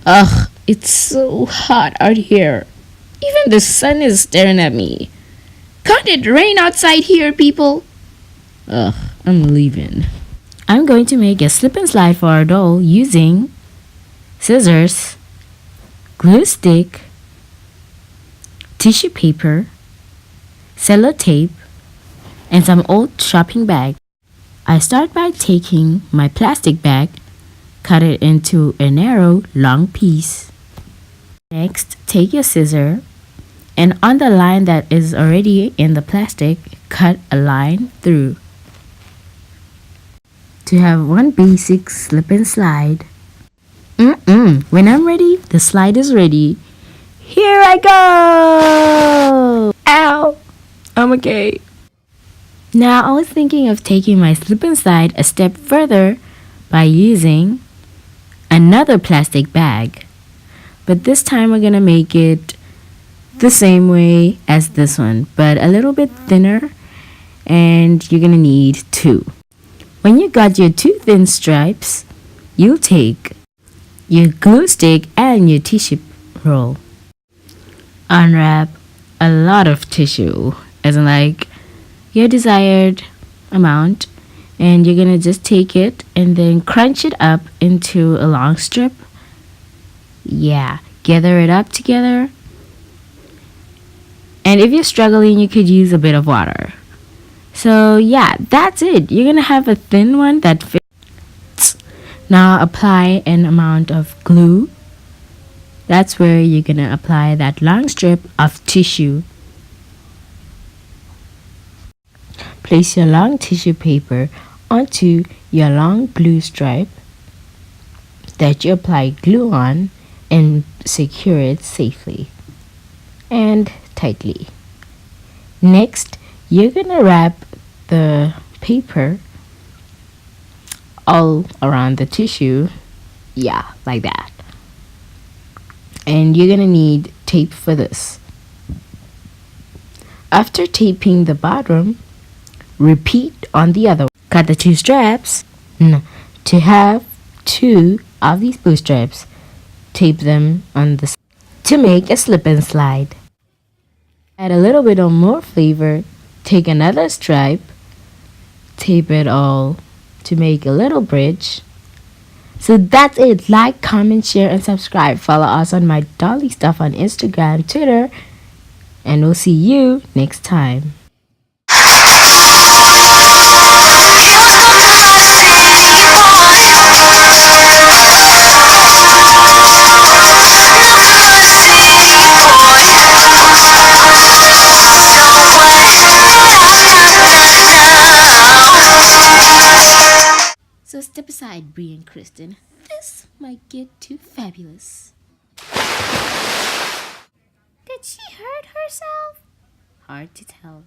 Ugh, it's so hot out here. Even the sun is staring at me. Can't it rain outside here, people? Ugh, I'm leaving. I'm going to make a slip and slide for our doll using scissors, glue stick, tissue paper, sellotape, and some old shopping bag. I start by taking my plastic bag, cut it into a narrow, long piece. Next, take your scissor and on the line that is already in the plastic, cut a line through. To have one basic slip and slide. When I'm ready, the slide is ready. Here I go! Ow! I'm okay. Now I was thinking of taking my slip and slide a step further by using another plastic bag. But this time we're gonna make it the same way as this one, but a little bit thinner, and you're gonna need two. When you got your two thin stripes, you'll take your glue stick and your tissue roll. Unwrap a lot of tissue, as in like your desired amount, and you're gonna just take it and then crunch it up into a long strip. Yeah, gather it up together. And if you're struggling, you could use a bit of water. So yeah, that's it. You're gonna have a thin one that fits. Now apply an amount of glue. That's where you're gonna apply that long strip of tissue. Place your long tissue paper onto your long glue stripe that you apply glue on and secure it safely and tightly. Next, you're gonna wrap the paper all around the tissue. Yeah, like that. And you're gonna need tape for this. After taping the bottom, repeat on the other. Cut the two straps. To have two of these blue straps, tape them on the to make a slip and slide. Add a little bit of more flavor. Take another stripe, tape it all to make a little bridge. So that's it. Like, comment, share, and subscribe. Follow us on my Dolly Stuff on Instagram, Twitter, and we'll see you next time. So step aside, Bree and Kristen. This might get too fabulous. Did she hurt herself? Hard to tell.